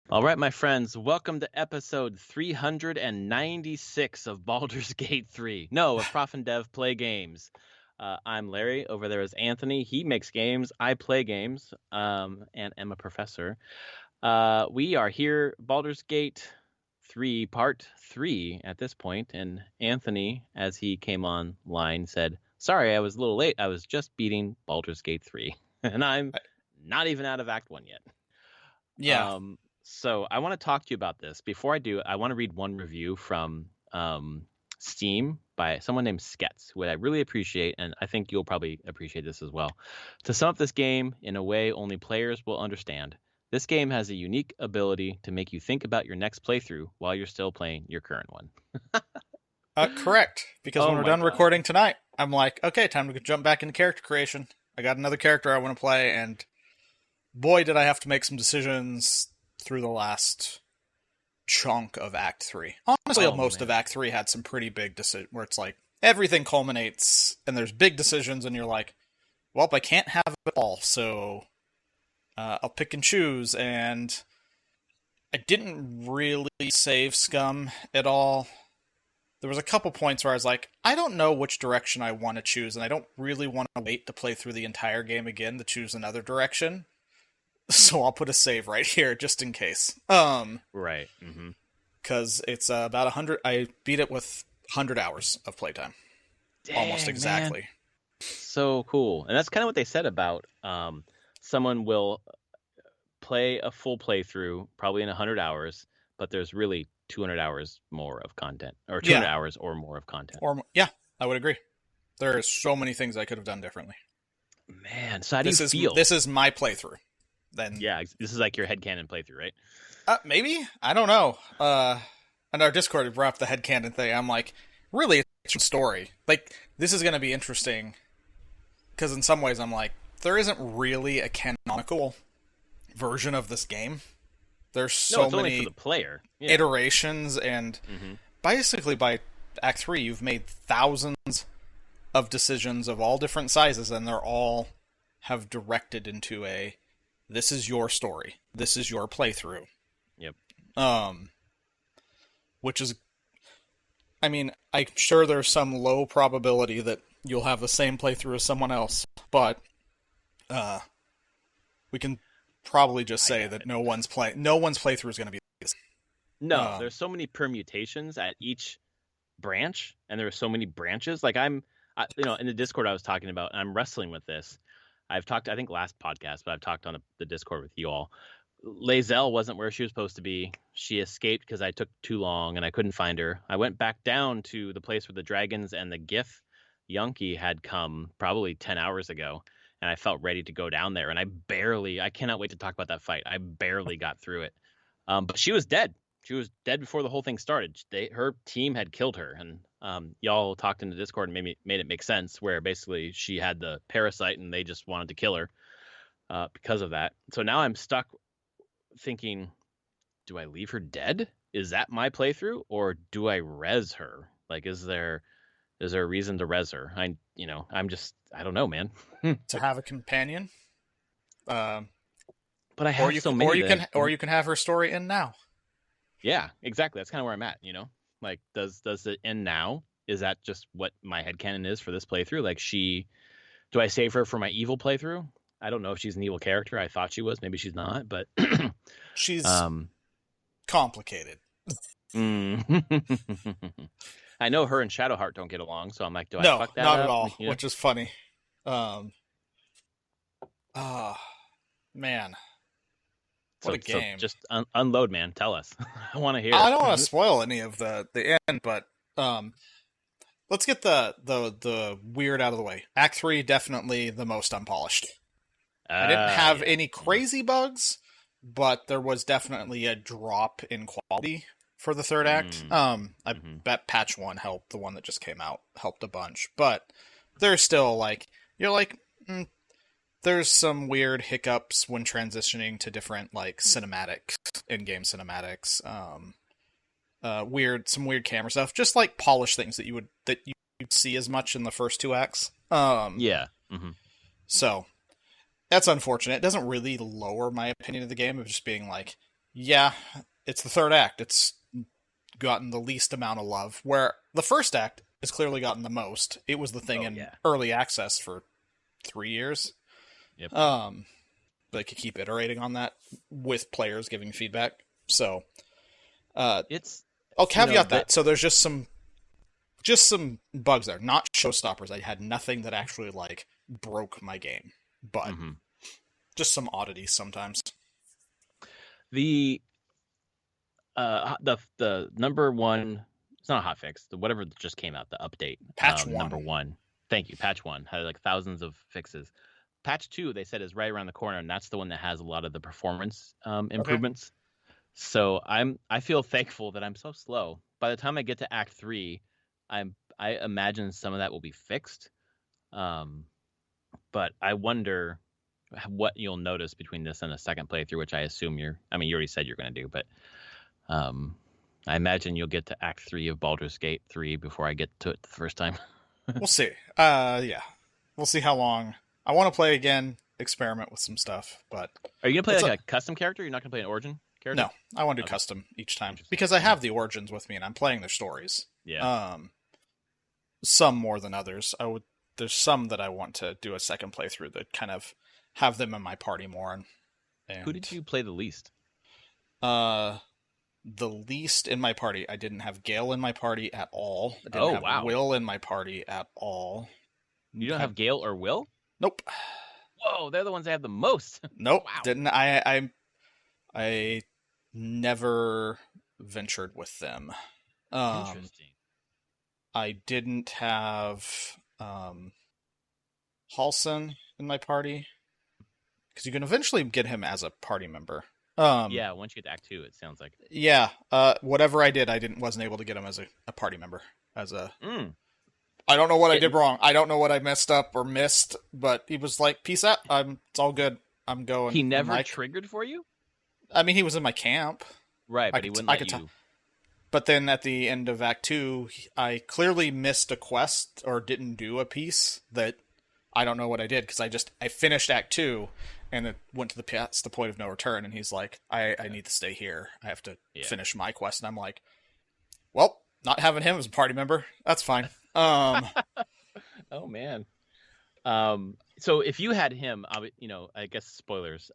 All right, my friends, welcome to episode 396 of Baldur's Gate 3. No, of Prof and Dev Play Games. I'm Larry. Over there is Anthony. He makes games. I play games and am a professor. We are here, Baldur's Gate 3, Part 3 at this point. And Anthony, as he came online, said, sorry, I was a little late. I was just beating Baldur's Gate 3. And I'm not even out of Act 1 yet. Yeah. So I want to talk to you about this. Before I do, I want to read one review from Steam by someone named Sketz, who I really appreciate, and I think you'll probably appreciate this as well. To sum up this game in a way only players will understand, this game has a unique ability to make you think about your next playthrough while you're still playing your current one. Correct. Because Oh when we're my done God. recording tonight, I'm like, okay, time to jump back into character creation. I got another character I want to play, and boy, did I have to make some decisions through the last chunk of Act 3. Honestly, most of Act 3 had some pretty big decisions, where it's like, everything culminates, and there's big decisions, and you're like, well, I can't have it all, so I'll pick and choose, and I didn't really save Scum at all. There was a couple points where I was like, I don't know which direction I want to choose, and I don't really want to wait to play through the entire game again to choose another direction. So I'll put a save right here, just in case. Right. Mm-hmm. Because it's about 100... I beat it with 100 hours of playtime. Dang, almost exactly. Man. So cool. And that's kind of what they said about someone will play a full playthrough, probably in 100 hours, but there's really 200 hours more of content, or 200 hours or more of content. Yeah, I would agree. There are so many things I could have done differently. Man, so how do you feel? This is my playthrough. Then yeah, this is like your headcanon playthrough, right? Maybe? I don't know. On our Discord, we brought up the headcanon thing. I'm like, really, it's a story. Like, this is going to be interesting. Because in some ways, I'm like, there isn't really a canonical version of this game. There's so many only for the player. Yeah. iterations, and basically by Act 3, you've made thousands of decisions of all different sizes, and they're all have directed into a, this is your story. This is your playthrough. Yep. Which is, I mean, I'm sure there's some low probability that you'll have the same playthrough as someone else, but we can probably just say that no one's playthrough is going to be this. No, there's so many permutations at each branch, and there are so many branches. Like in the Discord I was talking about, and I'm wrestling with this. I've talked, I think last podcast, but I've talked on the Discord with you all. Lae'zel wasn't where she was supposed to be. She escaped because I took too long and I couldn't find her. I went back down to the place where the dragons and the Gith Yunki had come probably 10 hours ago, and I felt ready to go down there. And I cannot wait to talk about that fight. I barely got through it. But she was dead. She was dead before the whole thing started. Her team had killed her, and y'all talked in the Discord and made it make sense, where basically she had the parasite and they just wanted to kill her because of that. So now I'm stuck thinking, do I leave her dead? Is that my playthrough, or do I res her? Like, is there a reason to res her? I don't know, man. To have a companion. But I have so many. Or you can have her story end now. Yeah, exactly. That's kind of where I'm at, Like, does it end now? Is that just what my headcanon is for this playthrough? Like, do I save her for my evil playthrough? I don't know if she's an evil character. I thought she was. Maybe she's not, but she's complicated. I know her and Shadowheart don't get along, so I'm like, do I fuck that not up? at all, which is funny. Man. What a game. So just unload, man. Tell us. I want to hear. I don't want to spoil any of the end, but let's get the weird out of the way. Act 3, definitely the most unpolished. I didn't have any crazy bugs, but there was definitely a drop in quality for the third act. I bet patch 1 helped. The one that just came out helped a bunch. But there's still, like, you're like, there's some weird hiccups when transitioning to different, like, cinematics, in-game cinematics. Some weird camera stuff. Just, like, polished things that you'd see as much in the first 2 acts. So, that's unfortunate. It doesn't really lower my opinion of the game of just being like, Yeah, it's the third act. It's gotten the least amount of love, where the first act has clearly gotten the most. It was the thing in early access for 3 years. Yep. They could keep iterating on that with players giving feedback. So, I'll caveat that. So there's just some bugs there, not showstoppers. I had nothing that actually like broke my game, but just some oddities sometimes. The number one, it's not a hotfix, the whatever just came out, the update, patch 1. Number 1. Thank you. Patch 1 had like thousands of fixes. Patch 2, they said, is right around the corner, and that's the one that has a lot of the performance improvements. Okay. So I feel thankful that I'm so slow. By the time I get to Act 3, I imagine some of that will be fixed. But I wonder what you'll notice between this and a second playthrough, which I assume you already said you're going to do, but I imagine you'll get to Act 3 of Baldur's Gate 3 before I get to it the first time. We'll see. Yeah. We'll see how long. I want to play again, experiment with some stuff, but... Are you going to play like a custom character? You're not going to play an origin character? No, I want to do custom each time. Because I have the origins with me, and I'm playing their stories. Yeah. Some more than others. There's some that I want to do a second playthrough that kind of have them in my party more. And who did you play the least? The least in my party, I didn't have Gale in my party at all. I didn't have Will in my party at all. You don't have Gale or Will? Nope. Whoa, they're the ones that have the most. Nope. Wow. Didn't I never ventured with them. Interesting. I didn't have Halson in my party, because you can eventually get him as a party member. Yeah, once you get to Act 2, it sounds like. Yeah, whatever I did, wasn't able to get him as a party member. I don't know what I did wrong. I don't know what I messed up or missed, but he was like, "Peace out. It's all good. I'm going." He never triggered for you? I mean, he was in my camp. Right, but he wouldn't let you... But then at the end of Act 2, I clearly missed a quest or didn't do a piece that I don't know what I did, because I finished Act 2 and it went to the point of no return, and he's like, I need to stay here. I have to finish my quest. And I'm like, well, not having him as a party member, that's fine. Oh, man. So if you had him, I guess spoilers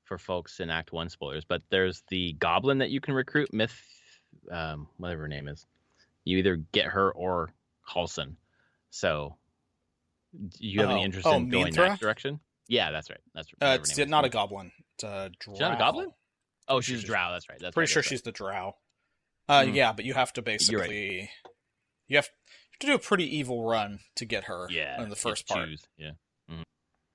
for folks in Act 1, spoilers, but there's the goblin that you can recruit, whatever her name is. You either get her or Halson. So do you have any interest in going that direction? Yeah, that's right. It's not a goblin. It's a drow. She's not a goblin? Oh, she's a drow. That's right. Pretty sure she's the drow. Yeah, but you have to basically... Right. You have to do a pretty evil run to get her in the first part. Yeah. Mm-hmm.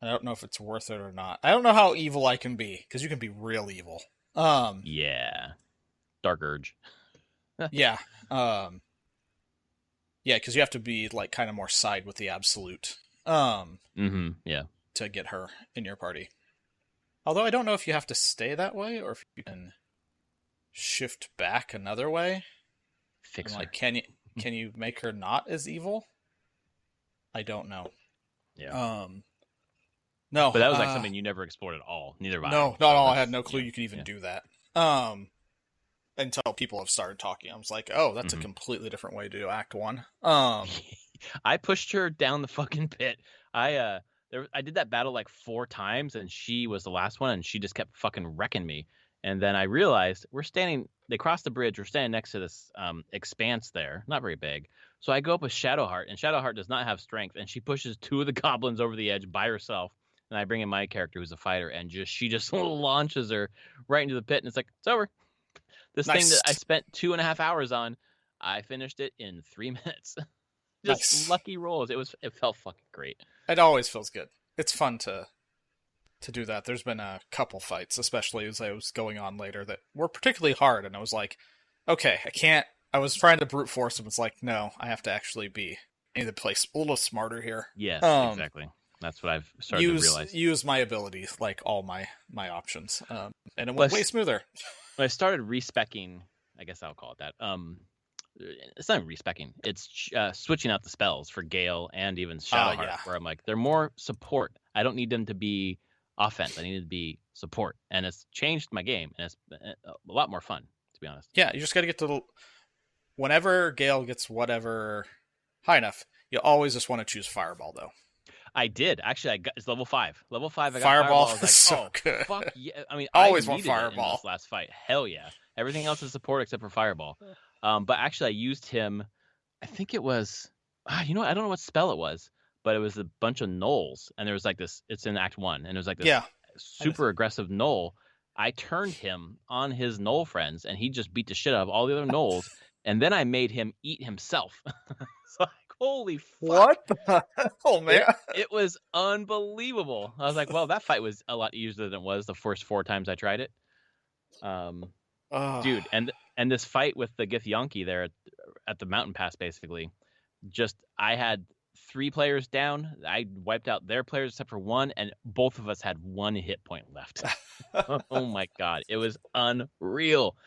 I don't know if it's worth it or not. I don't know how evil I can be, because you can be real evil. Yeah. Dark Urge. Yeah. Yeah, because you have to be like kind of more side with the absolute. Yeah. To get her in your party. Although I don't know if you have to stay that way or if you can shift back another way. Fix her. Like, can you make her not as evil? I don't know. Yeah. No. But that was like something you never explored at all. Neither have I. No, not at all. I had no clue you could even do that. Until people have started talking. I was like, oh, that's a completely different way to do Act 1. I pushed her down the fucking pit. I did that battle like 4 times, and she was the last one, and she just kept fucking wrecking me. And then I realized they crossed the bridge, we're standing next to this expanse there, not very big. So I go up with Shadowheart, and Shadowheart does not have strength, and she pushes 2 of the goblins over the edge by herself. And I bring in my character who's a fighter, and she just launches her right into the pit, and it's like, it's over. This thing that I spent 2.5 hours on, I finished it in 3 minutes. Just lucky rolls. It felt fucking great. It always feels good. It's fun to do that. There's been a couple fights, especially as I was going on later, that were particularly hard, and I was like, okay, I can't. I was trying to brute force them. It's like, no, I have to actually I need to play a little smarter here. Yes, exactly. That's what I've started to realize. Use my abilities, like all my options, and it went way smoother. When I started respecking, I guess I'll call it that. It's not respecking. It's switching out the spells for Gale and even Shadowheart, where I'm like, they're more support. I don't need them to be offense. I need them to be support, and it's changed my game, and it's a lot more fun, to be honest. Yeah, you just got to get to the... Whenever Gale gets whatever high enough, you always just want to choose Fireball, though. I did actually. It's level 5. Level 5. I got Fireball. Fireball. I was like, so good. Fuck yeah! I mean, always I want needed it in Fireball. this last fight. Hell yeah! Everything else is support except for Fireball. But actually, I used him. I think it was. You know what? I don't know what spell it was, but it was a bunch of gnolls, and there was like this. It's in Act 1, and it was like this super aggressive gnoll. I turned him on his gnoll friends, and he just beat the shit out of all the other gnolls. And then I made him eat himself. So holy fuck. What the hell, man? It was unbelievable. I was like, well, that fight was a lot easier than it was the first 4 times I tried it. Dude, and this fight with the Githyanki there at the mountain pass, basically, just I had 3 players down. I wiped out their players except for 1, and both of us had 1 hit point left. Oh my god, it was unreal.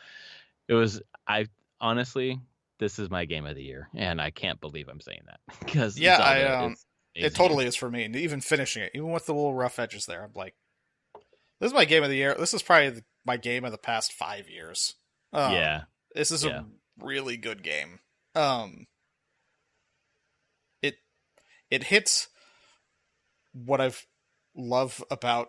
Honestly, this is my game of the year, and I can't believe I'm saying that because it totally is for me. And even finishing it, even with the little rough edges there, I'm like, this is my game of the year. This is probably my game of the past 5 years. This is a really good game. It hits what I've love about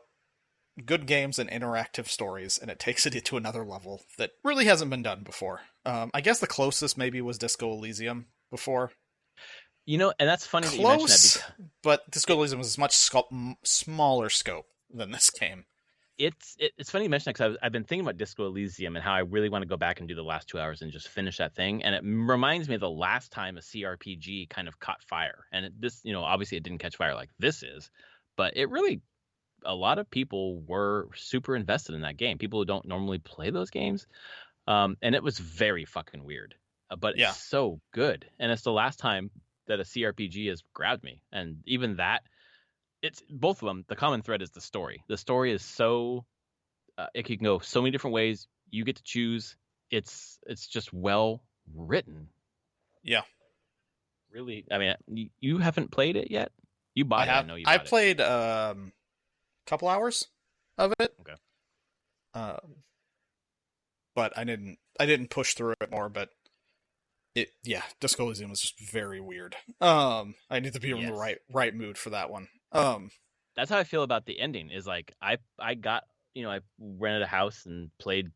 good games and interactive stories, and it takes it to another level that really hasn't been done before. I guess the closest maybe was Disco Elysium before. You know, and that's funny that you mentioned that. But Disco Elysium was a much smaller scope than this game. It's funny you mention that because I've been thinking about Disco Elysium and how I really want to go back and do the last 2 hours and just finish that thing. And it reminds me of the last time a CRPG kind of caught fire. And this, obviously it didn't catch fire like this is, but it really, a lot of people were super invested in that game. People who don't normally play those games. And it was very fucking weird, but it's so good. And it's the last time that a CRPG has grabbed me. And even that, it's both of them. The common thread is the story. The story is so it can go so many different ways. You get to choose. It's just well written. Yeah, really. I mean, you haven't played it yet. You bought it. I know you. I played a couple hours of it. Okay. But I didn't push through it more. But Disco Elysium was just very weird. I need to be in the right mood for that one. That's how I feel about the ending. Is like I got I rented a house and played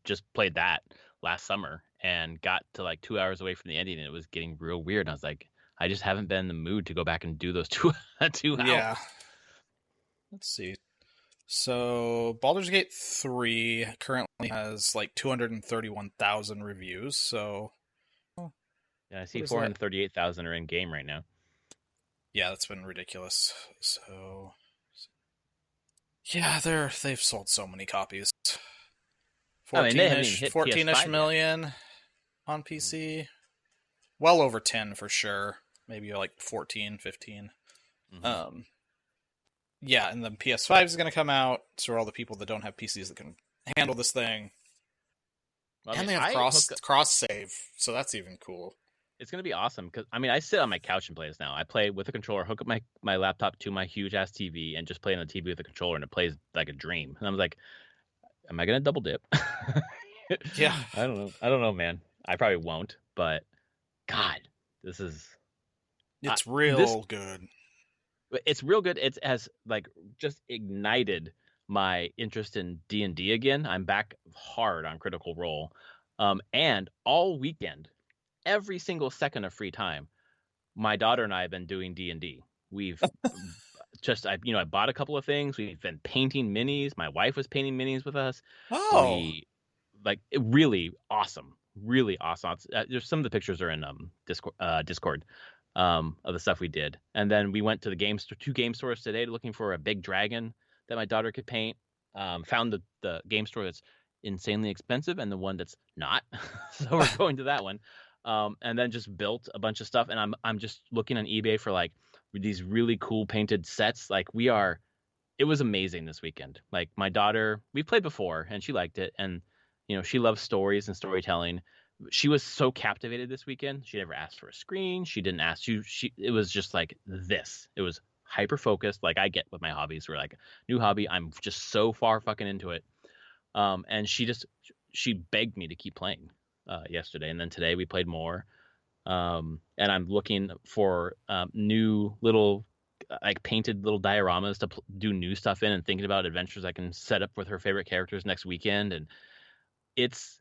that last summer and got to like 2 hours away from the ending and it was getting real weird. And I was like, I just haven't been in the mood to go back and do those two hours. Yeah. Let's see. So Baldur's Gate 3 currently has like 231,000 reviews. So yeah, I see 438,000 are in game right now. Yeah, that's been ridiculous. So yeah, they've sold so many copies. 14-ish million on PC. Well over 10 for sure. Maybe like 14, 15. Mm-hmm. Yeah, and then PS5 is going to come out. So all the people that don't have PCs that can handle this thing. Well, and they have cross save, so that's even cool. It's going to be awesome because, I sit on my couch and play this now. I play with a controller, hook up my laptop to my huge-ass TV, and just play on the TV with a controller, and it plays like a dream. And I'm like, am I going to double dip? Yeah. I don't know, man. I probably won't, but God, this is... It's real good. It's real good. It has, just ignited my interest in D&D again. I'm back hard on Critical Role. And all weekend... every single second of free time, my daughter and I have been doing D&D. We've I bought a couple of things. We've been painting minis. My wife was painting minis with us. Oh, really awesome. Really awesome. There's some of the pictures are in Discord of the stuff we did. And then we went to the two game stores today looking for a big dragon that my daughter could paint. Found the game store that's insanely expensive and the one that's not. So we're going to that one. And then just built a bunch of stuff, and I'm just looking on eBay for these really cool painted sets. It was amazing this weekend. Like my daughter, we played before, and she liked it, and she loves stories and storytelling. She was so captivated this weekend. She never asked for a screen. She didn't ask you. It was just like this. It was hyper focused, like I get with my hobbies. We're like new hobby. I'm just so far fucking into it. And she begged me to keep playing yesterday, and then today we played more. And I'm looking for new little like painted little dioramas to do new stuff in, and thinking about adventures I can set up with her favorite characters next weekend. And it's,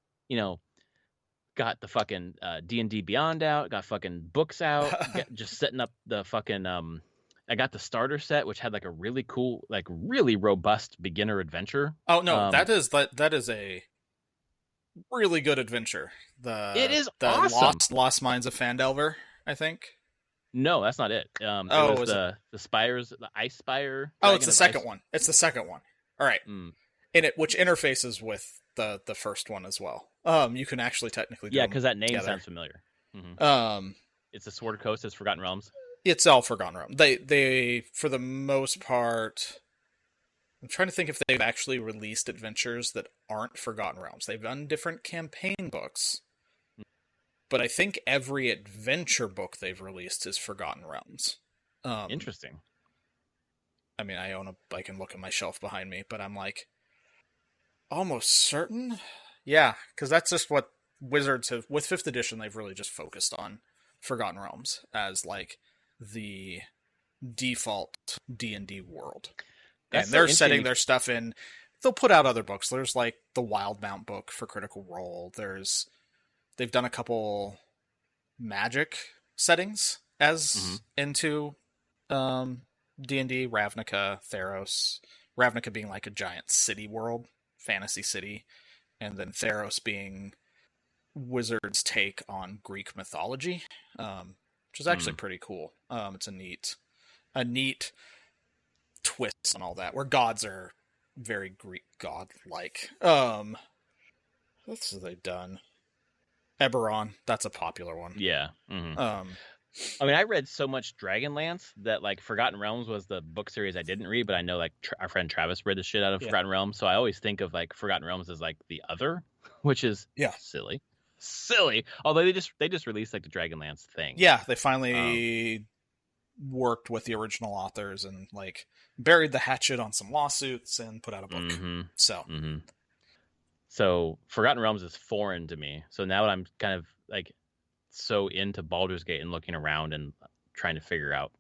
got the fucking D&D Beyond out, got fucking books out, just setting up the fucking I got the starter set, which had like a really cool, like really robust beginner adventure. Oh no, that is a really good adventure. It is awesome. Lost Mines of Phandelver, I think. No, that's not it. It was the Spires, the Ice Spire. Oh, it's the second one. It's the second one. All right. Which interfaces with the first one as well. You can actually technically do because that name sounds familiar. Mm-hmm. It's the Sword Coast. It's Forgotten Realms. It's all Forgotten Realms. They for the most part. I'm trying to think if they've actually released adventures that aren't Forgotten Realms. They've done different campaign books, but I think every adventure book they've released is Forgotten Realms. Interesting. I mean, I can look at my shelf behind me, but I'm like almost certain. Yeah, because that's just what Wizards have with 5th edition. They've really just focused on Forgotten Realms as like the default D&D world. And they're setting their stuff in. They'll put out other books. There's like the Wildmount book for Critical Role. They've done a couple magic settings as into D&D, Ravnica, Theros. Ravnica being like a giant city world, fantasy city, and then Theros being Wizards' take on Greek mythology, which is actually pretty cool. It's a neat twist on all that, where gods are very Greek god-like. What else have they done? Eberron, that's a popular one. Yeah. I mean, I read so much Dragonlance that like Forgotten Realms was the book series I didn't read, but I know like our friend Travis read the shit out of Forgotten Realms, so I always think of like Forgotten Realms as like the other, which is silly. Although they just released like the Dragonlance thing. Yeah, they finally worked with the original authors and like buried the hatchet on some lawsuits and put out a book. So Forgotten Realms is foreign to me. So now that I'm kind of like so into Baldur's Gate and looking around and trying to figure out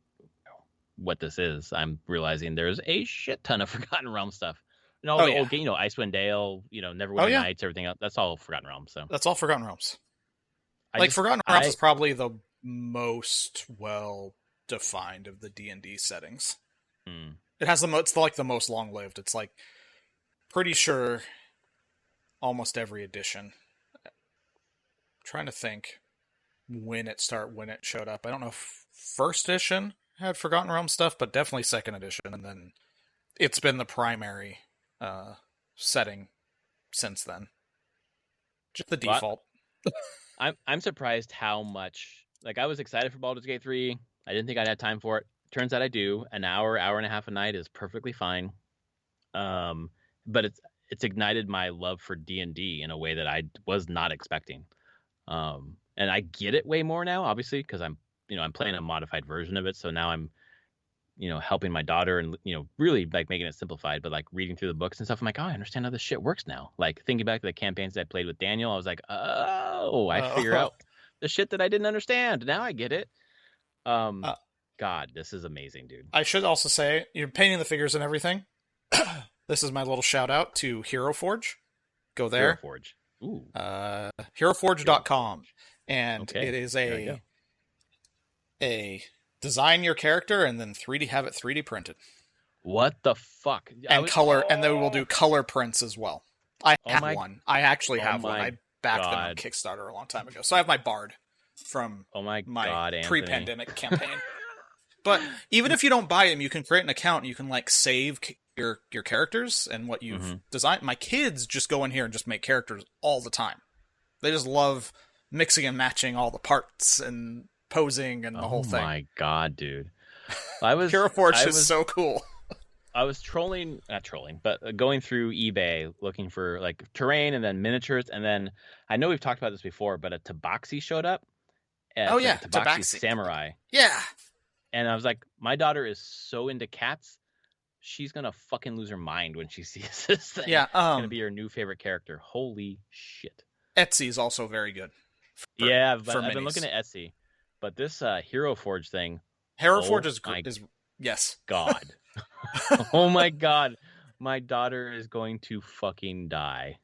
what this is, I'm realizing there's a shit ton of Forgotten Realms stuff. And all the old game, Icewind Dale, Neverwinter Nights, everything else. That's all Forgotten Realms. So that's all Forgotten Realms. Forgotten Realms is probably the most well defined of the D&D settings. It has it's like the most long lived. It's like pretty sure almost every edition. I'm trying to think when it showed up. I don't know if 1st edition had Forgotten Realms stuff, but definitely 2nd edition, and then it's been the primary setting since then. Just the default. I'm surprised how much. Like, I was excited for Baldur's Gate 3. I didn't think I'd have time for it. Turns out I do. An hour and a half a night is perfectly fine. But it's ignited my love for D&D in a way that I was not expecting. And I get it way more now, obviously, because I'm playing a modified version of it. So now I'm, helping my daughter and, really like making it simplified, but like reading through the books and stuff. I'm like, oh, I understand how this shit works now. Like thinking back to the campaigns that I played with Daniel, I was like, I figure out the shit that I didn't understand. Now I get it. God, this is amazing, dude. I should also say, you're painting the figures and everything. This is my little shout out to Hero Forge. Go there. Hero Forge. Ooh. HeroForge.com. And it is a design your character and then have it 3D printed. What the fuck? And and they will do color prints as well. I have one. I actually have one. I backed them on Kickstarter a long time ago. So I have my Bard from my pre-pandemic campaign. But even if you don't buy them, you can create an account and you can like save your characters and what you've designed. My kids just go in here and just make characters all the time. They just love mixing and matching all the parts and posing and the whole thing. Oh my god, dude! Hero Forge is so cool. I was going through eBay looking for like terrain and then miniatures, and then I know we've talked about this before, but a Tabaxi showed up. Tabaxi Samurai. Yeah. And I was like, my daughter is so into cats. she's gonna fucking lose her mind when she sees this thing. Yeah, It's gonna be her new favorite character. Holy shit. Etsy is also very good. I've been looking at Etsy, but this Hero Forge thing. Hero Forge is yes. God. Oh my god. My daughter is going to fucking die.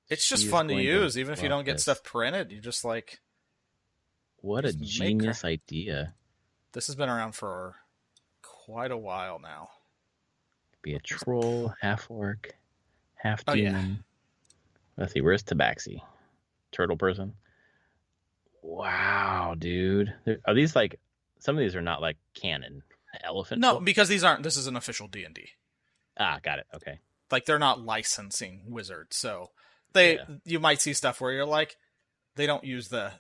It's just fun to use, even if you don't get stuff printed. You just like... What a genius idea. This has been around for quite a while now. Be a troll, half orc, half demon. Let's see, where's Tabaxi? Turtle person? Wow, dude. Are these like... Some of these are not like canon elephant? No, because these aren't... This is an official D&D. Ah, got it. Okay. Like, they're not licensing Wizards, so... You might see stuff where you're like, they don't use the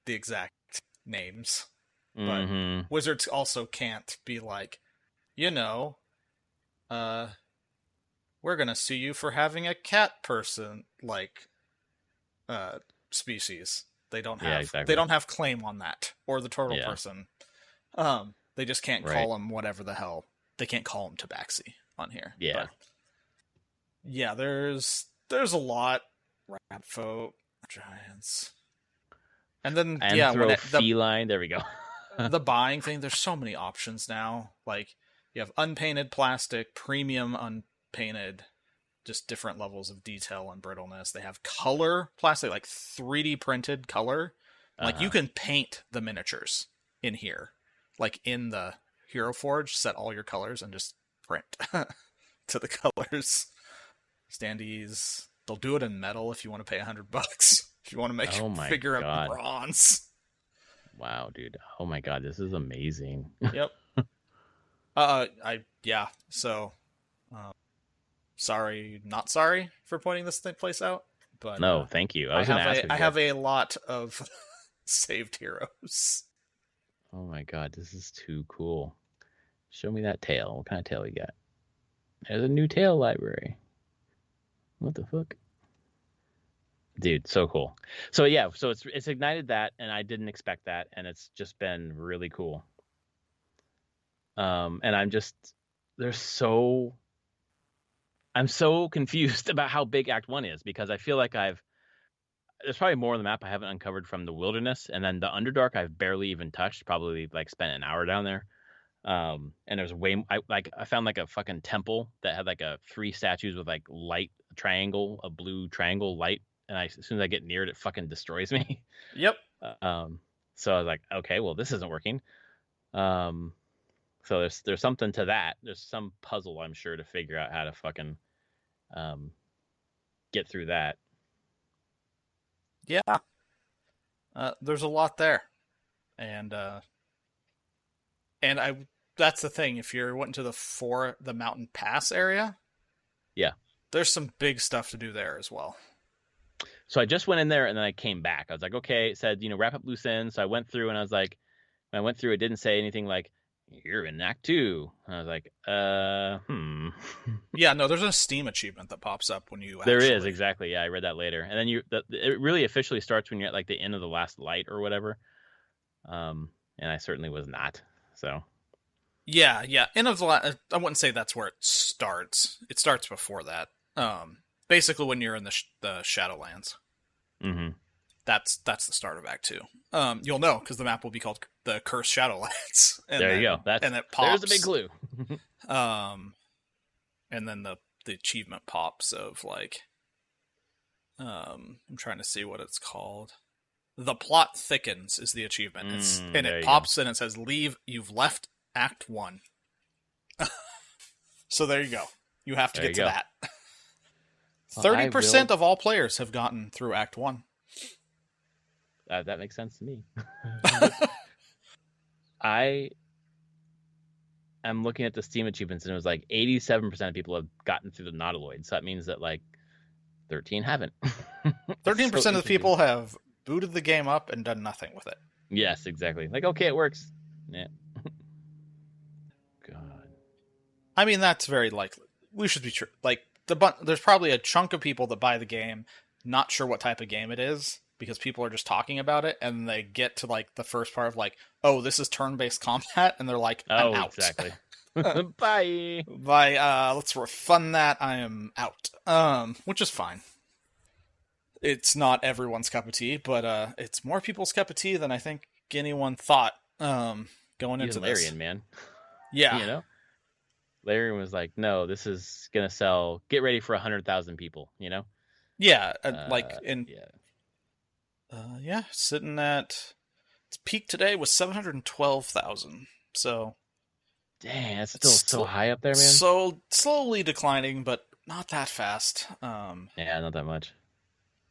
exact names. But Wizards also can't be like, we're gonna sue you for having a cat person species. They don't have they don't have claim on that, or the turtle person. They just can't call them whatever the hell. They can't call them Tabaxi on here. Yeah. But, there's a lot. Rat folk, giants, and then feline. There we go. The buying thing. There's so many options now. Like, you have unpainted plastic, premium unpainted, just different levels of detail and brittleness. They have color plastic, like 3D printed color. Like, you can paint the miniatures in here, like in the Hero Forge. Set all your colors and just print to the colors. Standees. They'll do it in metal if you want to pay $100. If you want to make a figure of bronze. Wow, dude. Oh my god, this is amazing. Yep. So, sorry, not sorry for pointing this place out. But no, thank you. I have a lot of saved heroes. Oh my god, this is too cool. Show me that tail. What kind of tail you got? There's a new tail library. What the fuck? Dude, so cool. So it's ignited that, and I didn't expect that, and it's just been really cool. And I'm so confused about how big Act 1 is, because I feel like there's probably more on the map I haven't uncovered from the wilderness, and then the Underdark I've barely even touched, probably like spent an hour down there. And there's I found like a fucking temple that had like 3 statues with like light triangle, a blue triangle light, and as soon as I get near it, it fucking destroys me. Yep. So I was like, okay, well, this isn't working. So there's something to that. There's some puzzle, I'm sure, to figure out how to fucking get through that. Yeah. There's a lot there, and that's the thing. If you're went to the mountain pass area, there's some big stuff to do there as well. So I just went in there and then I came back. I was like, okay, it said, wrap up loose ends. So I went through and I was like, when I went through, it didn't say anything like, you're in Act 2. And I was like, Yeah, no, there's a Steam achievement that pops up when you There is, exactly. Yeah, I read that later. And then it really officially starts when you're at like the end of the last light or whatever. And I certainly was not. So. Yeah. End of the last, I wouldn't say that's where it starts. It starts before that. Basically when you're in the Shadowlands. Mm-hmm. That's the start of Act 2. You'll know because the map will be called the Cursed Shadowlands. There you go. And it pops. There's a big clue. And then the achievement pops of like, I'm trying to see what it's called. The Plot Thickens is the achievement. And it pops and it says, you've left Act 1. So there you go. You have to get to that. 30% of all players have gotten through Act 1. That makes sense to me. I am looking at the Steam achievements, and it was like 87% of people have gotten through the Nautiloid. So that means that like 13 haven't. 13% of the people have booted the game up and done nothing with it. Yes, exactly. Like, okay, it works. Yeah. God. I mean, that's very likely. We should be true. Like, there's probably a chunk of people that buy the game, not sure what type of game it is, because people are just talking about it, and they get to like the first part of like, oh, this is turn-based combat, and they're like, I'm out. Exactly. Bye. Let's refund that. I am out. Which is fine. It's not everyone's cup of tea, but it's more people's cup of tea than I think anyone thought. Going into this, Larian, man. Yeah. You know, Larian was like, "No, this is gonna sell. Get ready for 100,000 people." You know. Yeah, sitting at its peak today was 712,000. So, dang, that's still so high up there, man. So slowly declining, but not that fast. Yeah, not that much.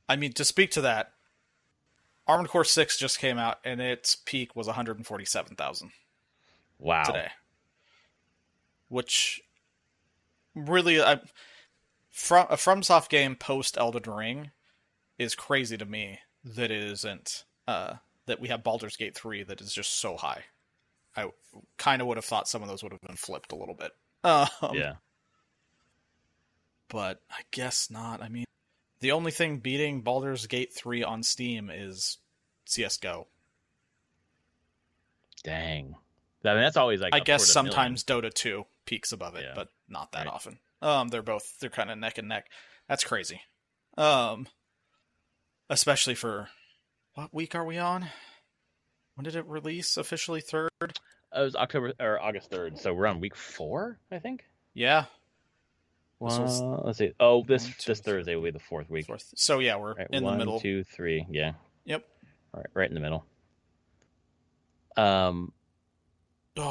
I mean, to speak to that, Armored Core 6 just came out, and its peak was 147,000. Wow. Today. Which really, a FromSoft game post Elden Ring is crazy to me that it isn't, that we have Baldur's Gate 3 that is just so high. I kind of would have thought some of those would have been flipped a little bit. Yeah. But I guess not. I mean, the only thing beating Baldur's Gate 3 on Steam is CSGO. Dang. I mean, that's always like, I guess sometimes Dota 2 peaks above it, but not that Right. often. They're kind of neck and neck. That's crazy. Especially for, what week are we on? When did it release officially? 3rd? It was August 3rd, so we're on week 4, I think. Yeah. Let's see. Oh, this Thursday will be the 4th week. So yeah, we're in the middle. 1, 2, 3. Yeah. Yep. All right in the middle.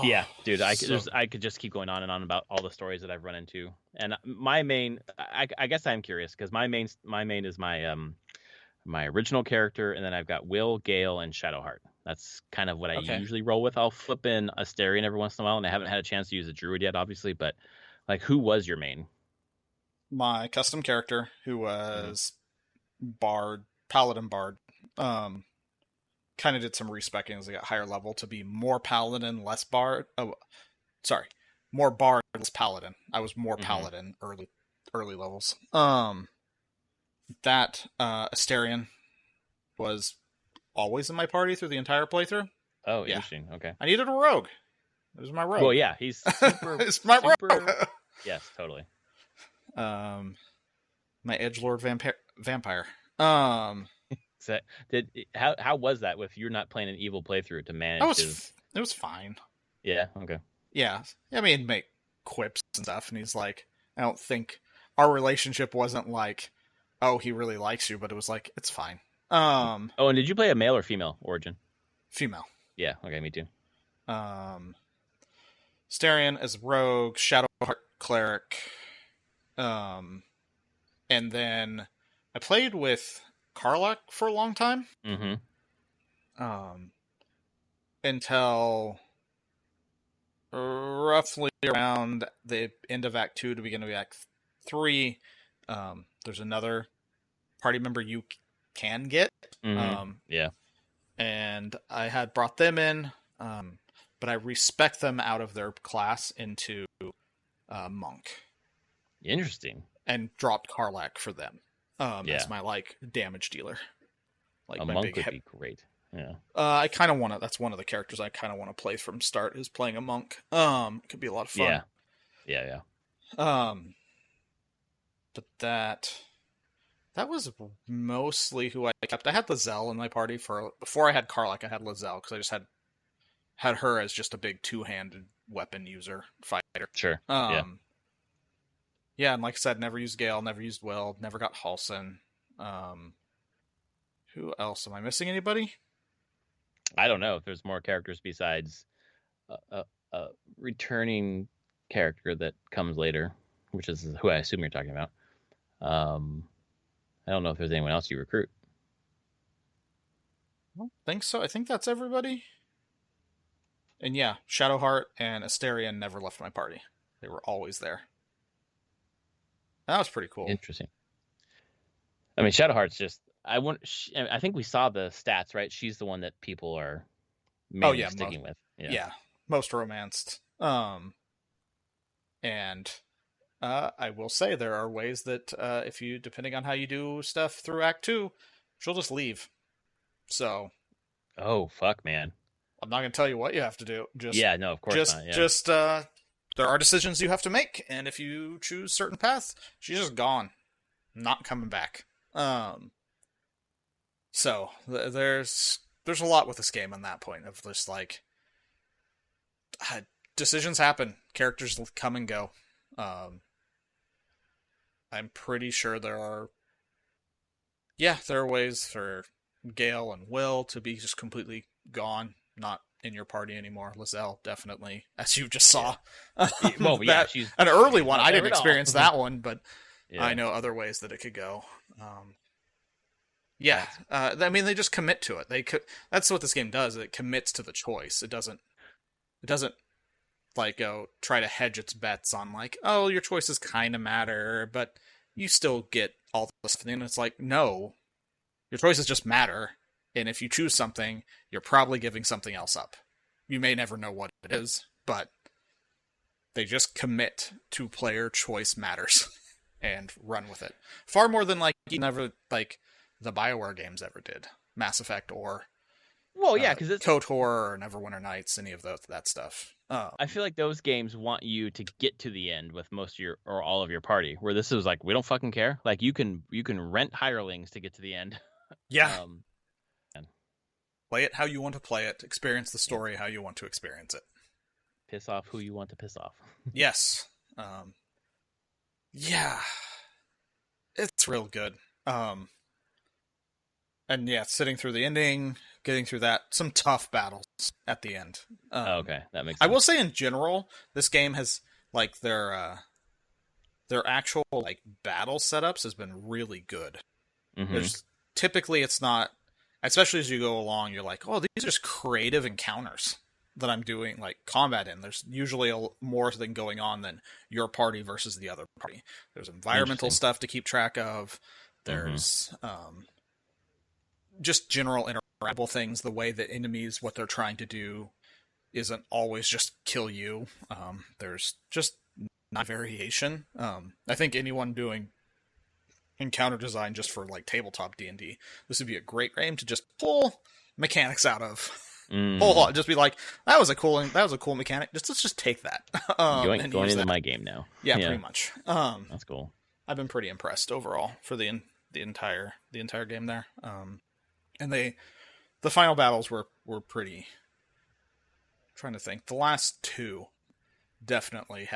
Yeah, dude, I could just keep going on and on about all the stories that I've run into. And my main, I guess I'm curious because my main is my original character, and then I've got Will, Gale, and Shadowheart. That's kind of what I usually roll with. I'll flip in Asterion every once in a while, and I haven't had a chance to use a Druid yet, obviously. But like, who was your main? My custom character, who was Bard, Paladin Bard. Kind of did some respecking as I got higher level to be more Paladin, less Bard. Oh, sorry, more Bard, less Paladin. I was more Paladin early levels. That Asterion was always in my party through the entire playthrough. Oh, interesting. Okay. I needed a rogue. It was my rogue. Well, yeah, he's super. It's my rogue. Yes, totally. My edgelord vampire. So how was that with you're not playing an evil playthrough to manage It was fine. Yeah, okay. Yeah. I mean, make quips and stuff, and he's like, I don't think our relationship wasn't like, oh, he really likes you, but it was like, it's fine. Oh, and did you play a male or female origin? Female. Yeah, okay, me too. Asterion as rogue, Shadowheart cleric. And then I played with Karlach for a long time. Until roughly around the end of Act 2 to beginning of Act 3. There's another party member you can get. Yeah. And I had brought them in, but I respec them out of their class into monk. Interesting. And dropped Karlach for them. As my damage dealer. Like a monk would be great. Yeah. I kind of want to. That's one of the characters I kind of want to play from start. Is playing a monk. It could be a lot of fun. Yeah. But that was mostly who I kept. I had Lizelle in my party before I had Karlach. I had Lizelle because I just had her as just a big 2-handed weapon user fighter. Sure. Yeah, and like I said, never used Gale, never used Will, never got Halsin. Who else? Am I missing anybody? I don't know if there's more characters besides a returning character that comes later, which is who I assume you're talking about. I don't know if there's anyone else you recruit. I don't think so. I think that's everybody. And yeah, Shadowheart and Asterion never left my party. They were always there. That was pretty cool. Interesting. I mean, Shadowheart's just... I think we saw the stats, right? She's the one that people are mainly sticking with. Yeah, most romanced. And I will say there are ways that if you, depending on how you do stuff through Act 2, she'll just leave. So. Oh, fuck, man. I'm not going to tell you what you have to do. No, of course not. Yeah. Just there are decisions you have to make, and if you choose certain paths, she's just gone, not coming back. So there's a lot with this game on that point of just like decisions happen, characters come and go. I'm pretty sure there are ways for Gale and Will to be just completely gone, not in your party anymore. Lizelle, definitely, as you just saw. Well, yeah, she's an early one. I didn't experience that one, but yeah. I know other ways that it could go. I mean, they just commit to it. That's what this game does. It commits to the choice. It doesn't like go try to hedge its bets on like, oh, your choices kind of matter, but you still get all the stuff. And it's like, no, your choices just matter. And if you choose something, you're probably giving something else up. You may never know what it is, but they just commit to player choice matters and run with it. Far more than like never like the BioWare games ever did. Mass Effect or because it's KOTOR or Neverwinter Nights, any of that stuff. I feel like those games want you to get to the end with most of your or all of your party. Where this is like, we don't fucking care. Like you can rent hirelings to get to the end. Yeah. Play it how you want to play it. Experience the story how you want to experience it. Piss off who you want to piss off. Yes. Yeah. It's real good. And yeah, sitting through the ending, getting through that, some tough battles at the end. Okay, that makes sense. I will say in general, this game has like their actual like battle setups has been really good. Mm-hmm. There's typically it's not, especially as you go along, you're like, oh, these are just creative encounters that I'm doing like combat in. There's usually more thing going on than your party versus the other party. There's environmental stuff to keep track of. There's just general interactable things. The way that enemies, what they're trying to do, isn't always just kill you. There's just variation. I think anyone doing encounter design just for like tabletop D&D, this would be a great game to just pull mechanics out of. Whole lot, just be like, that was a cool mechanic. Let's just take that. Going into my game now. Yeah, pretty much. That's cool. I've been pretty impressed overall for the entire game there. And the final battles were pretty. I'm trying to think. The last two definitely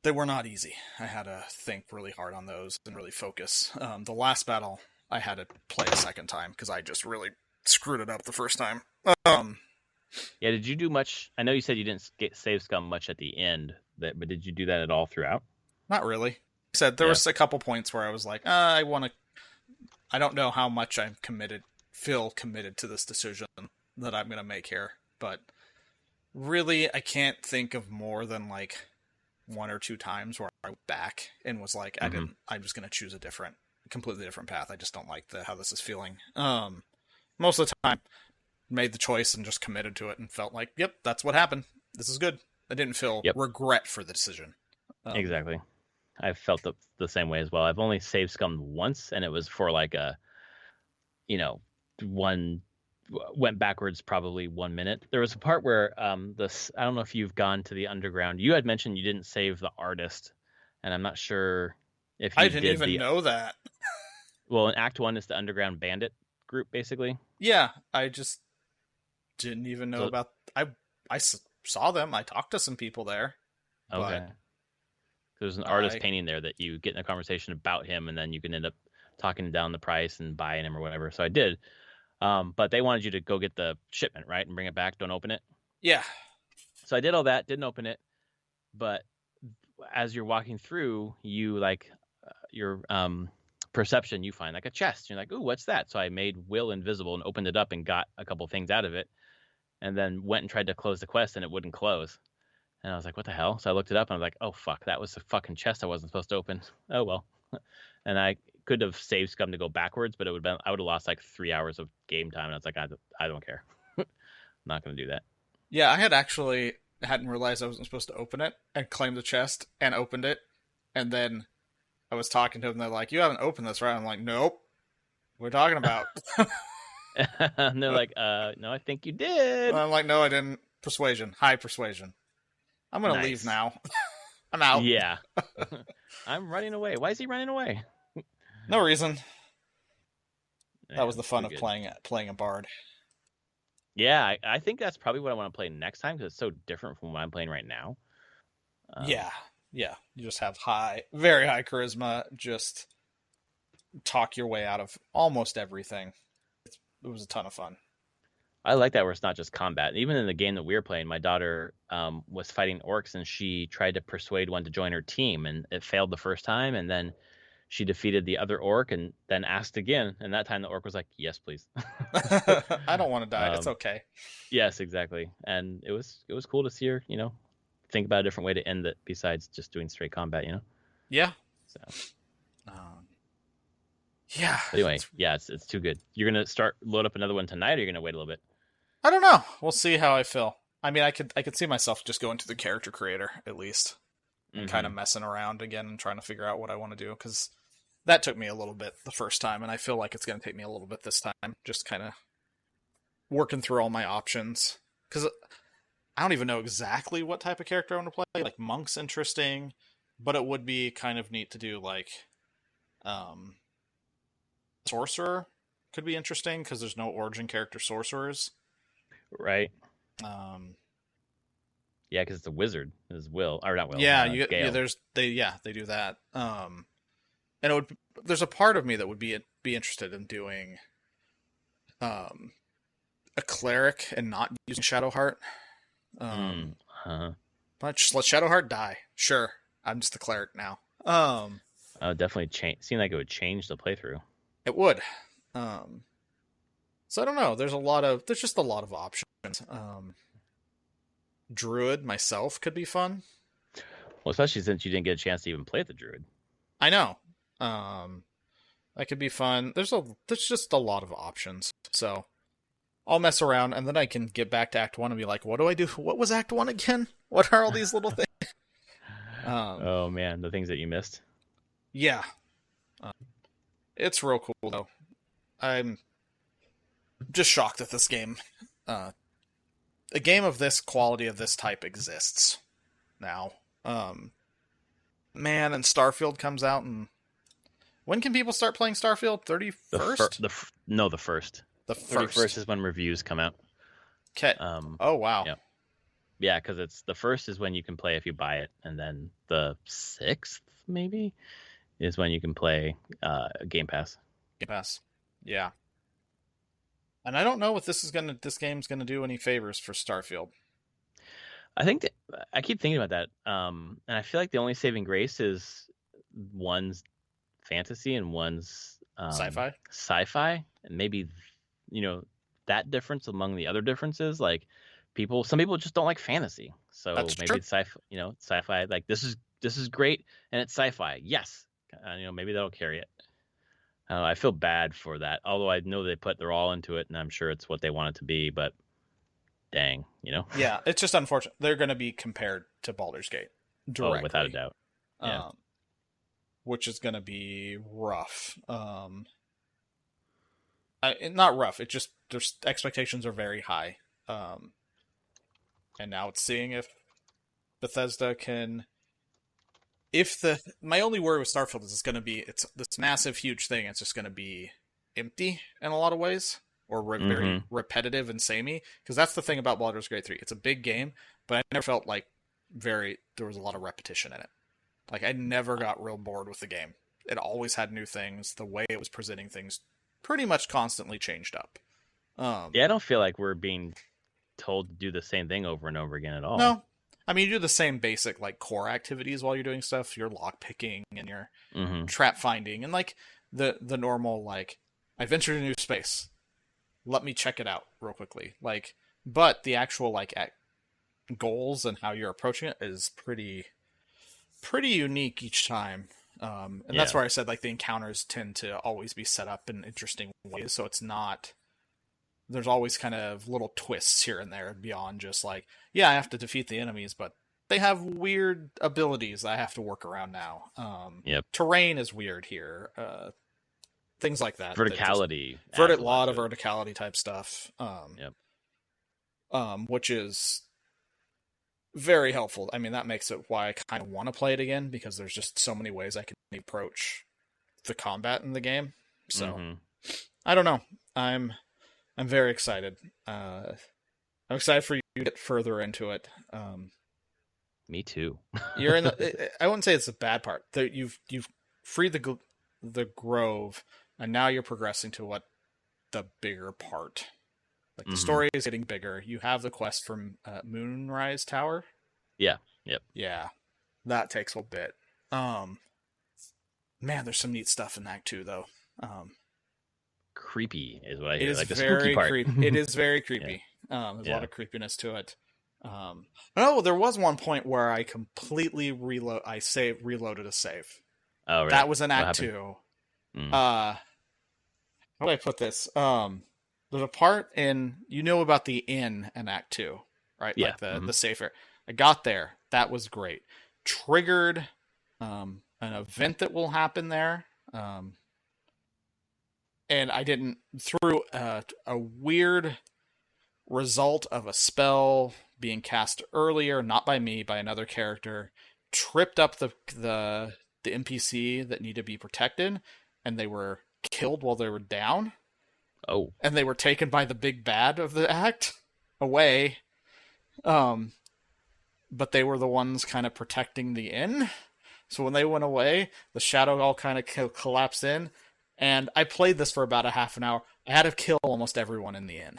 they were not easy. I had to think really hard on those and really focus. The last battle I had to play a second time because I just really screwed it up the first time. Yeah, did you do much? I know you said you didn't save scum much at the end, but did you do that at all throughout? Not really. Like I said, there was a couple points where I was like, I don't know how much I'm feel committed to this decision that I'm going to make here, but really I can't think of more than like one or two times where I went back and was like, I'm just going to choose a completely different path. I just don't like how this is feeling. Most of the time, made the choice and just committed to it and felt like, yep, that's what happened. This is good. I didn't feel regret for the decision. Exactly. I felt the same way as well. I've only saved scum once, and it was for like went backwards probably 1 minute. There was a part where I don't know if you've gone to the underground. You had mentioned you didn't save the artist, and I'm not sure if you I didn't even know that. Well, in Act 1 is the underground bandit group, basically. Yeah, I just didn't even know about. I saw them. I talked to some people there. Okay. There's an artist painting there that you get in a conversation about him, and then you can end up talking down the price and buying him or whatever. So I did. But they wanted you to go get the shipment, right, and bring it back. Don't open it. Yeah. So I did all that. Didn't open it. But as you're walking through, you your perception, you find like a chest. You're like, ooh, what's that? So I made Will invisible and opened it up and got a couple things out of it, and then went and tried to close the quest, and it wouldn't close. And I was like, what the hell? So I looked it up, and I was like, oh, fuck, that was the fucking chest I wasn't supposed to open. Oh, well. And I could have saved scum to go backwards, but I would have lost like 3 hours of game time. And I was like, I don't care. I'm not going to do that. Yeah, I hadn't realized I wasn't supposed to open it and claimed the chest and opened it. And then I was talking to them. They're like, you haven't opened this, right? I'm like, nope. What are you talking about? And they're like, no, I think you did. And I'm like, no, I didn't. Persuasion. High persuasion. I'm gonna leave now. I'm out. Yeah. I'm running away. Why is he running away? No reason. Man, That was the fun of good. playing a bard. Yeah, I think that's probably what I want to play next time because it's so different from what I'm playing right now. Yeah. You just have very high charisma. Just talk your way out of almost everything. It was a ton of fun. I like that where it's not just combat. Even in the game that we were playing, my daughter was fighting orcs and she tried to persuade one to join her team, and it failed the first time, and then she defeated the other orc and then asked again, and that time the orc was like, "Yes, please." I don't want to die. It's okay. Yes, exactly. And it was cool to see her, think about a different way to end it besides just doing straight combat, Yeah. So. Yeah. But anyway, it's too good. You're gonna load up another one tonight, or you're gonna wait a little bit? I don't know. We'll see how I feel. I mean, I could see myself just going to the character creator at least, and kind of messing around again and trying to figure out what I want to do, because that took me a little bit the first time, and I feel like it's going to take me a little bit this time. Just kind of working through all my options, because I don't even know exactly what type of character I want to play. Like, monk's interesting, but it would be kind of neat to do like sorcerer could be interesting because there's no origin character sorcerers. Right. Yeah, because it's a wizard. It's Will, or not Will. Yeah, Gale. They do that. And there's a part of me that would be interested in doing a cleric and not using Shadowheart. But just let Shadowheart die. Sure, I'm just the cleric now. Definitely change. Seemed like it would change the playthrough. It would. So I don't know. There's just a lot of options. Druid myself could be fun. Well, especially since you didn't get a chance to even play the druid. I know. That could be fun. There's just a lot of options. So I'll mess around, and then I can get back to Act 1 and be like, what do I do? What was Act 1 again? What are all these little things? Oh man, the things that you missed. Yeah. It's real cool though. I'm just shocked that this game, a game of this quality, of this type, exists now. Man, and Starfield comes out, and when can people start playing Starfield? 31st? The first. The 31st is when reviews come out. Okay. Oh wow. Yeah, because it's the first is when you can play if you buy it, and then the 6th maybe is when you can play Game Pass. Game Pass. Yeah. And I don't know if this game's gonna do any favors for Starfield. I think I keep thinking about that, and I feel like the only saving grace is one's fantasy and one's sci-fi, and maybe that difference among the other differences. Like some people just don't like fantasy, so maybe it's sci-fi. Like this is great, and it's sci-fi. Yes, maybe that'll carry it. I feel bad for that, although I know they put their all into it, and I'm sure it's what they want it to be. But dang, Yeah, it's just unfortunate. They're going to be compared to Baldur's Gate directly. Oh, without a doubt. Yeah. Which is going to be rough. Not rough. It just their expectations are very high. And now it's seeing if Bethesda can. My only worry with Starfield is it's this massive, huge thing. It's just going to be empty in a lot of ways, or very repetitive and samey. Because that's the thing about Baldur's Gate 3. It's a big game, but I never felt like there was a lot of repetition in it. Like I never got real bored with the game. It always had new things. The way it was presenting things pretty much constantly changed up. Yeah, I don't feel like we're being told to do the same thing over and over again at all. No. I mean, you do the same basic like core activities while you're doing stuff. You're lock picking and you're trap finding and like the normal like I've entered a new space. Let me check it out real quickly. Like, but the actual like goals and how you're approaching it is pretty unique each time. And that's where I said like the encounters tend to always be set up in interesting ways. So it's not. There's always kind of little twists here and there beyond just like, I have to defeat the enemies, but they have weird abilities I have to work around now. Terrain is weird here. Things like that. Verticality. A lot of verticality type stuff. Which is very helpful. I mean, that makes it why I kind of want to play it again, because there's just so many ways I can approach the combat in the game. So I don't know. I'm very excited. I'm excited for you to get further into it. Me too. You're in. I wouldn't say it's a bad part. You've freed the grove, and now you're progressing to what the bigger part. Like the story is getting bigger. You have the quest from Moonrise Tower. Yeah. Yep. Yeah, that takes a bit. Man, there's some neat stuff in Act 2, though. Creepy is what I hear. It is like the very spooky part. creepy. It is very creepy. There's a lot of creepiness to it. Oh, there was one point where I completely reloaded a save. Oh, really? That was in Act 2. How do I put this? There's a part in, you know about the inn in Act 2, right? Yeah. Like the safer. I got there. That was great. Triggered an event that will happen there. And I didn't, through a weird result of a spell being cast earlier, not by me, by another character, tripped up the NPC that needed to be protected, and they were killed while they were down. Oh. And they were taken by the big bad of the act away. But they were the ones kind of protecting the inn. So when they went away, the shadow all kind of collapsed in. And I played this for about a half an hour. I had to kill almost everyone in the inn.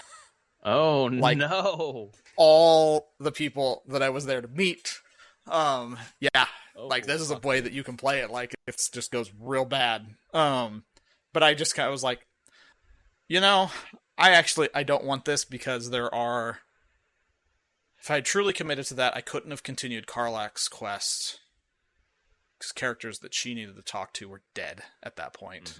Oh, like, no. All the people that I was there to meet. Yeah. Like, this is a way that you can play it. Like, it just goes real bad. But I just kind of was like, I don't want this, because there are... If I had truly committed to that, I couldn't have continued Karlach's quest, because characters that she needed to talk to were dead at that point.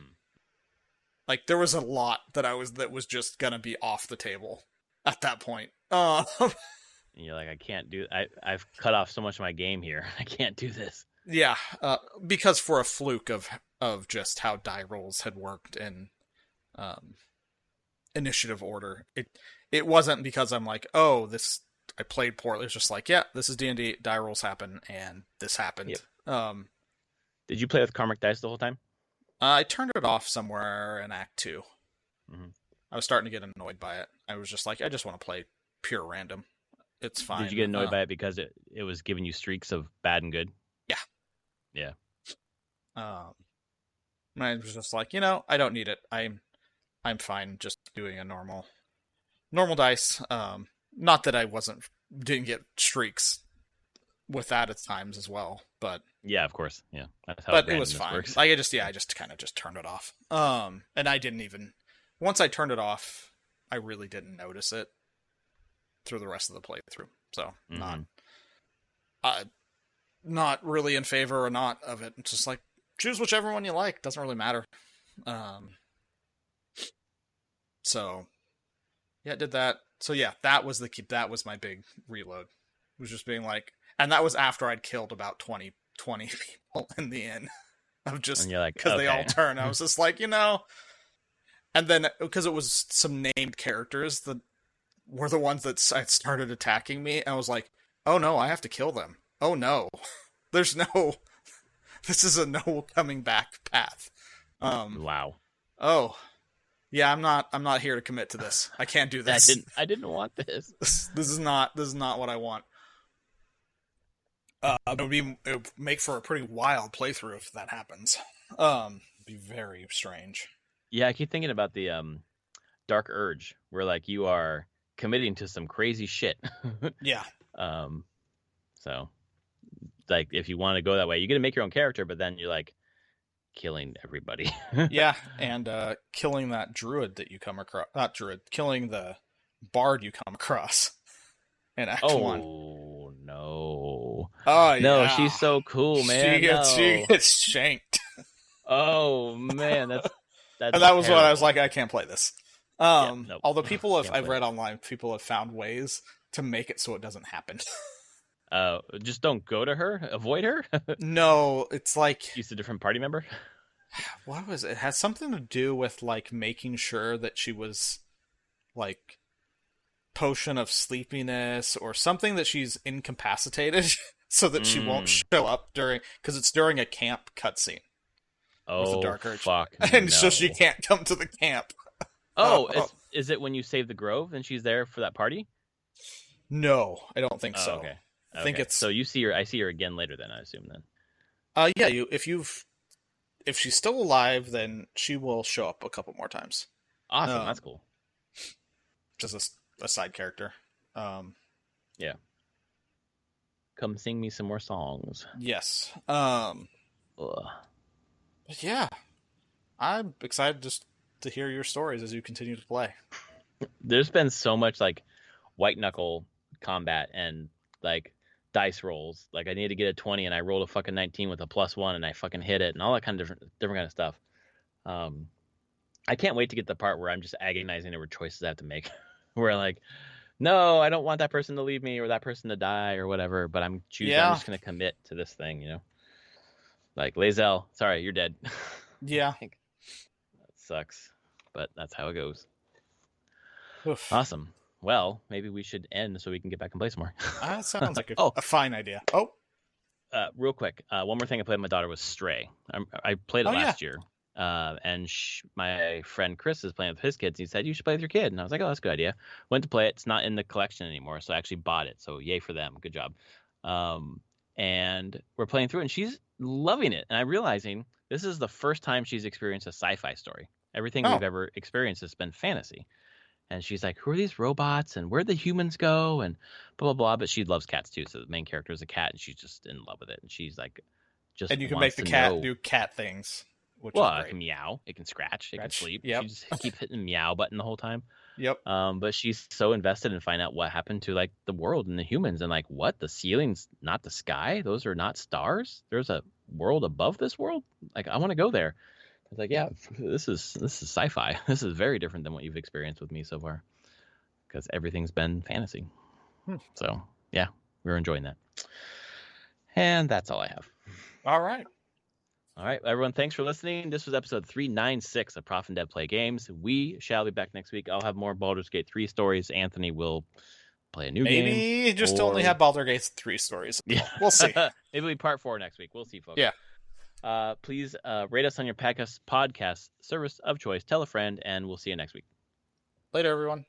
Like, there was a lot that was just gonna be off the table at that point. And you're like, I can't do... I've cut off so much of my game here. I can't do this. Yeah, because for a fluke of just how die rolls had worked in initiative order, it wasn't because I'm like, oh, I played poorly. It's just like, yeah, this is D&D, die rolls happen, and this happened. Yep. Did you play with Karmic Dice the whole time? I turned it off somewhere in Act 2. I was starting to get annoyed by it. I was just like, I just want to play pure random. It's fine. Did you get annoyed by it because it was giving you streaks of bad and good? Yeah. Yeah. I was just like, I don't need it. I'm fine just doing a normal dice. Not that I didn't get streaks with that at times as well, but yeah, of course, yeah. That's how but it was fine. Works. I just kind of turned it off. And I didn't even, once I turned it off, I really didn't notice it through the rest of the playthrough. So not really in favor or not of it. It's just like, choose whichever one you like. Doesn't really matter. So yeah, did that. So yeah, that was my big reload. It was just being like, and that was after I'd killed about 20 people in the inn. Of just, and you're like, because okay. They all turn. I was just like, and then because it was some named characters that were the ones that started attacking me, and I was like, oh no, I have to kill them. Oh no, this is a no coming back path. Wow. Oh. Yeah, I'm not here to commit to this. I can't do this. I didn't want this. This is not what I want. It would make for a pretty wild playthrough if that happens. It'd be very strange. Yeah, I keep thinking about the Dark Urge, where like you are committing to some crazy shit. Yeah. So like if you want to go that way, you get to make your own character, but then you're like killing everybody. Yeah, and killing that druid that you come across. Not druid, killing the bard you come across in Act 1. Oh, no. Oh, yeah. No, she's so cool, man. She gets shanked. Oh, man. That's and that was terrible. what I was like, I can't play this. Nope. Although I've read online, people have found ways to make it so it doesn't happen. Just don't go to her? Avoid her? No, it's like... She's a different party member? What was it? It has something to do with, like, making sure that she was, like, potion of sleepiness or something that she's incapacitated so that she won't show up because it's during a camp cutscene. With the Dark Urge. Fuck. And so she can't come to the camp. Is it when you save the Grove and she's there for that party? No, I don't think so. Okay. I think it's... So you see her, I see her again later then, I assume then. Yeah, if she's still alive, then she will show up a couple more times. Awesome, that's cool. Just a side character. Yeah. Come sing me some more songs. Yes. But yeah, I'm excited just to hear your stories as you continue to play. There's been so much like white knuckle combat and like dice rolls. Like I need to get a 20 and I rolled a fucking 19 with a +1 and I fucking hit it and all that kind of different kind of stuff. I can't wait to get the part where I'm just agonizing over choices I have to make. Where like, no, I don't want that person to leave me or that person to die or whatever, but I'm choosing. Yeah. I'm just gonna commit to this thing, you know. Like Lae'zel, sorry, you're dead. Yeah, that sucks, but that's how it goes. Oof. Awesome. Well, maybe we should end so we can get back and play some more. That sounds like a fine idea. Real quick, one more thing I played with my daughter was Stray. I played it last year. And my friend Chris is playing with his kids. And he said, you should play with your kid. And I was like, oh, that's a good idea. Went to play it. It's not in the collection anymore. So I actually bought it. So yay for them. Good job. And we're playing through and she's loving it. And I'm realizing this is the first time she's experienced a sci-fi story. Everything we've ever experienced has been fantasy. And she's like, who are these robots? And where'd the humans go? And blah, blah, blah. But she loves cats too. So the main character is a cat and she's just in love with it. And she's like, just and you can make the cat do cat things. It can meow, it can scratch, it can sleep. Yep. She just keep hitting the meow button the whole time. Yep. But she's so invested in finding out what happened to like the world and the humans and like what? The ceiling's not the sky? Those are not stars? There's a world above this world? Like I want to go there. I was like, yeah, this is sci-fi. This is very different than what you've experienced with me so far. Because everything's been fantasy. So yeah, we're enjoying that. And that's all I have. All right. All right, everyone, thanks for listening. This was episode 396 of Prof and Dev Play Games. We shall be back next week. I'll have more Baldur's Gate 3 stories. Anthony will play a new game. Maybe just only have Baldur's Gate 3 stories. Yeah. We'll see. Maybe it'll be part 4 next week. We'll see, folks. Yeah. Please rate us on your podcast service of choice. Tell a friend, and we'll see you next week. Later, everyone.